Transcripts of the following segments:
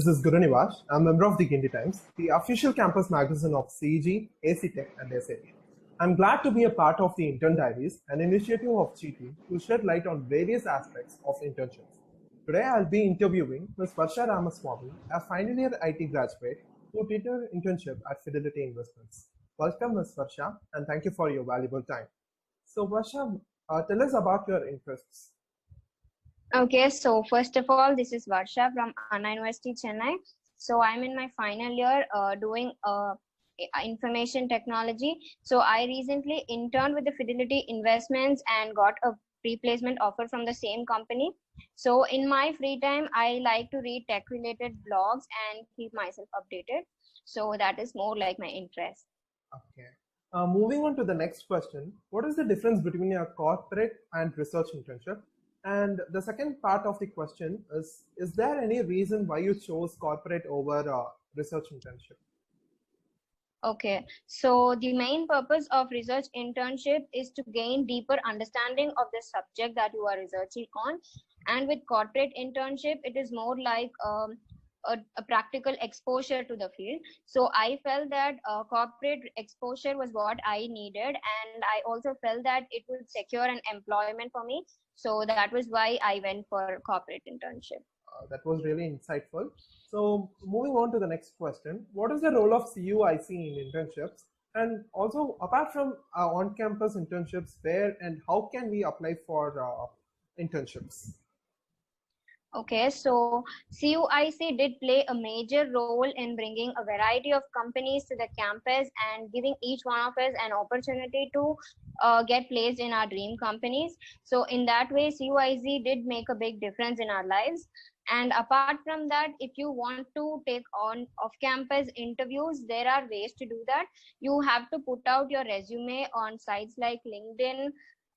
This is Guru Nivash. I'm a member of the Guindy Times, the official campus magazine of CEG, AC Tech, and SAP. I'm glad to be a part of the Intern Diaries, an initiative of GT to shed light on various aspects of internships. Today, I'll be interviewing Ms. Varsha Ramaswamy, a final year IT graduate who did her internship at Fidelity Investments. Welcome, Ms. Varsha, and thank you for your valuable time. So, Varsha, tell us about your interests. Okay, so first of all, this is Varsha from Anna University, Chennai. So I'm in my final year doing information technology. So I recently interned with the Fidelity Investments and got a pre-placement offer from the same company. So in my free time, I like to read tech-related blogs and keep myself updated. So that is more like my interest. Okay. Moving on to the next question, what is the difference between a corporate and research internship? And the second part of the question is there any reason why you chose corporate over research internship? Okay, so the main purpose of research internship is to gain deeper understanding of the subject that you are researching on. And with corporate internship, it is more like a practical exposure to the field. So I felt that corporate exposure was what I needed, and I also felt that it would secure an employment for me. So that was why I went for corporate internship. That was really insightful. So moving on to the next question, what is the role of CUIC in internships? And also, apart from on-campus internships, where and how can we apply for internships? Okay, so CUIC did play a major role in bringing a variety of companies to the campus and giving each one of us an opportunity to get placed in our dream companies. So in that way, CUIC did make a big difference in our lives. And apart from that, if you want to take on off-campus interviews, there are ways to do that. You have to put out your resume on sites like LinkedIn,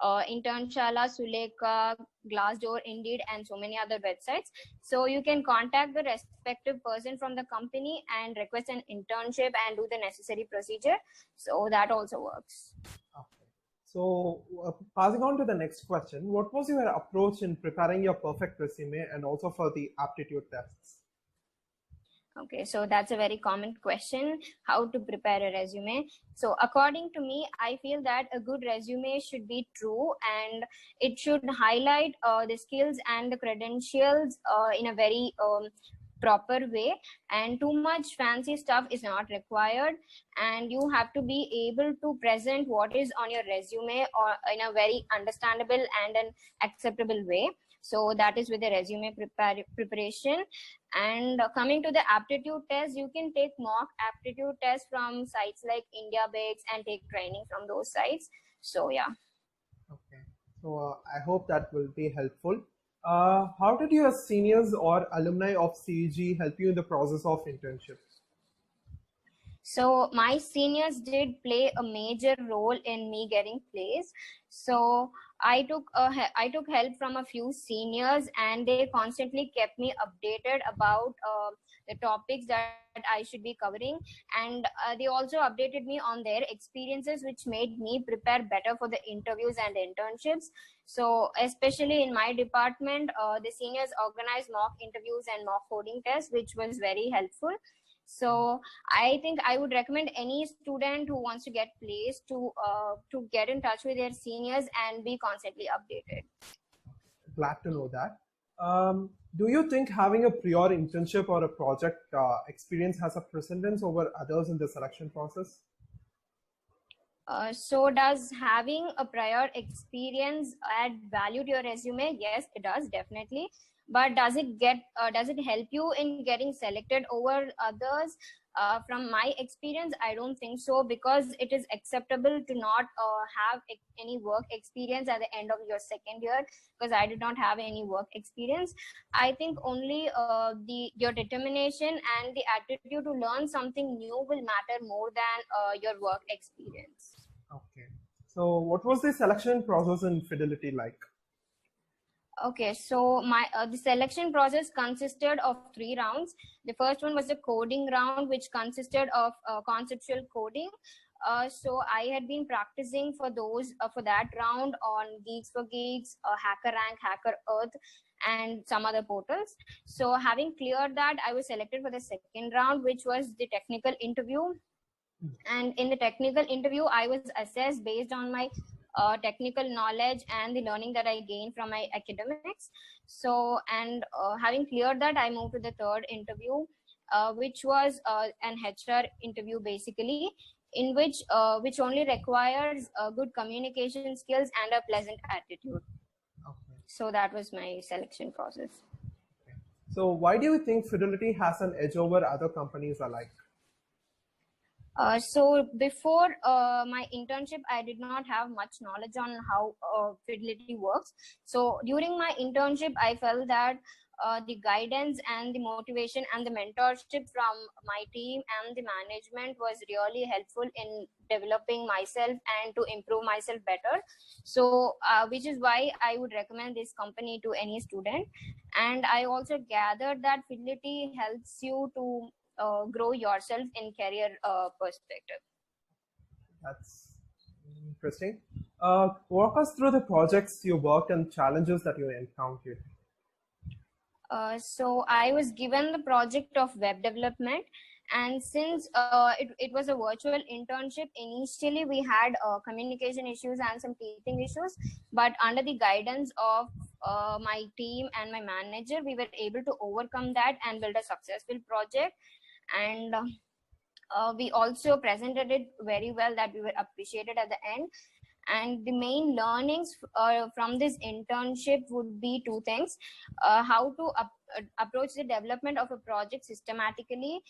Internshala, Suleka, Glassdoor, Indeed, and so many other websites. So you can contact the respective person from the company and request an internship and do the necessary procedure. So that also works. Okay. So passing on to the next question, what was your approach in preparing your perfect resume and also for the aptitude tests? Okay, so that's a very common question, how to prepare a resume. So according to me, I feel that a good resume should be true and it should highlight the skills and the credentials in a very proper way, and too much fancy stuff is not required, and you have to be able to present what is on your resume or in a very understandable and an acceptable way. So that is with the resume preparation. And coming to the aptitude test, you can take mock aptitude tests from sites like IndiaBakes and take training from those sites. So yeah. Okay, so I hope that will be helpful. How did your seniors or alumni of CEG help you in the process of internship? So my seniors did play a major role in me getting placed. So I took help from a few seniors, and they constantly kept me updated about the topics that I should be covering, and they also updated me on their experiences, which made me prepare better for the interviews and internships. So especially in my department, the seniors organized mock interviews and mock coding tests, which was very helpful. So I think I would recommend any student who wants to get placed to get in touch with their seniors and be constantly updated. Glad to know that. Do you think having a prior internship or a project experience has a precedence over others in the selection process? So does having a prior experience add value to your resume? Yes, it does, definitely. But does it help you in getting selected over others? From my experience, I don't think so, because it is acceptable to not have any work experience at the end of your second year, because I did not have any work experience. I think only your determination and the attitude to learn something new will matter more than your work experience. Okay. So what was the selection process in Fidelity like? Okay, so my the selection process consisted of 3 rounds. The first one was the coding round, which consisted of conceptual coding. So I had been practicing for that round on Geeks for Geeks, HackerRank, Hacker Earth, and some other portals. So having cleared that, I was selected for the second round, which was the technical interview. And in the technical interview, I was assessed based on my technical knowledge and the learning that I gained from my academics. So, and having cleared that, I moved to the third interview, which was an HR interview basically, in which only requires good communication skills and a pleasant attitude. Okay. So that was my selection process. So why do you think Fidelity has an edge over other companies alike? So before my internship, I did not have much knowledge on how Fidelity works. So during my internship, I felt that the guidance and the motivation and the mentorship from my team and the management was really helpful in developing myself and to improve myself better. So which is why I would recommend this company to any student. And I also gathered that Fidelity helps you to grow yourself in career perspective. That's interesting. Walk us through the projects you worked and challenges that you encountered. So I was given the project of web development, and since it was a virtual internship, initially we had communication issues and some teething issues, but under the guidance of my team and my manager, we were able to overcome that and build a successful project. And we also presented it very well, that we were appreciated at the end. And the main learnings from this internship would be two things: how to approach the development of a project systematically,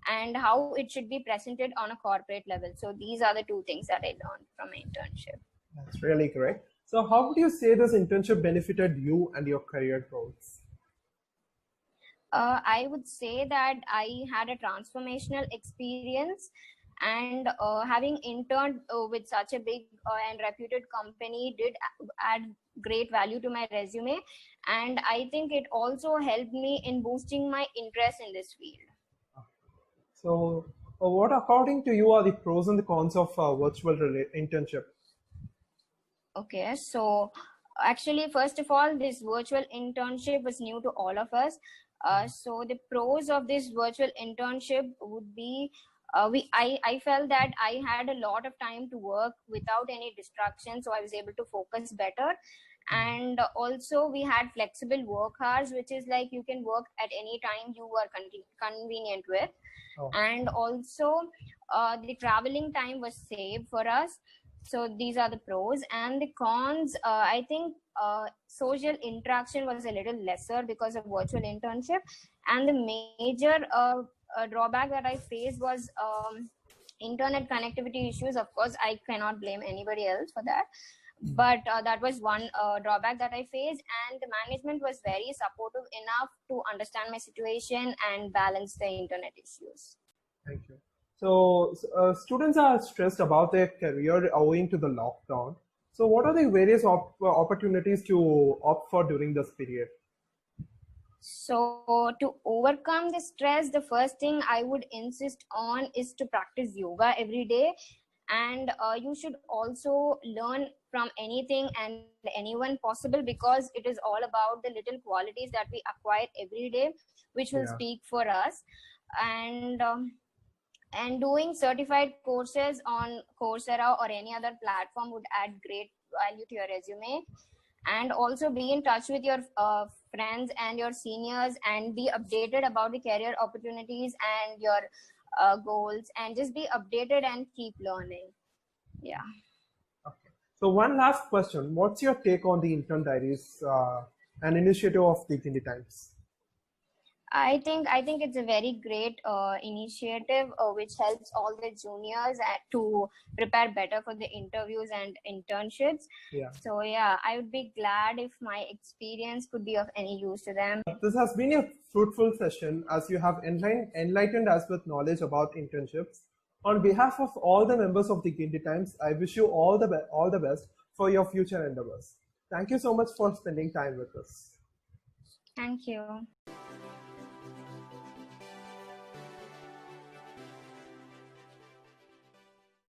and how it should be presented on a corporate level. So these are the two things that I learned from my internship. That's really great. So how would you say this internship benefited you and your career goals? I would say that I had a transformational experience, and having interned with such a big and reputed company did add great value to my resume, and I think it also helped me in boosting my interest in this field. So what according to you are the pros and the cons of virtual internship? Okay, so actually, first of all, this virtual internship was new to all of us. So the pros of this virtual internship would be I felt that I had a lot of time to work without any distraction, so I was able to focus better. And also we had flexible work hours, which is like you can work at any time you are convenient with. Oh. And also the traveling time was saved for us. So these are the pros. And the cons, I think social interaction was a little lesser because of virtual internship. And the major drawback that I faced was internet connectivity issues. Of course, I cannot blame anybody else for that, but that was one drawback that I faced. And the management was very supportive enough to understand my situation and balance the internet issues. Thank you. So students are stressed about their career owing to the lockdown. So what are the various opportunities to opt for during this period? So to overcome the stress, the first thing I would insist on is to practice yoga every day. And you should also learn from anything and anyone possible, because it is all about the little qualities that we acquire every day, which will speak for us. And doing certified courses on Coursera or any other platform would add great value to your resume. And also be in touch with your friends and your seniors, and be updated about the career opportunities and your goals, and just be updated and keep learning. Yeah. Okay. So one last question: what's your take on the Intern Diaries, an initiative of the Hindi Times? I think it's a very great initiative which helps all the juniors to prepare better for the interviews and internships. Yeah. So yeah, I would be glad if my experience could be of any use to them. This has been a fruitful session, as you have enlightened us with knowledge about internships. On behalf of all the members of the Hindi Times, I wish you all the best for your future endeavors. Thank you so much for spending time with us. Thank you.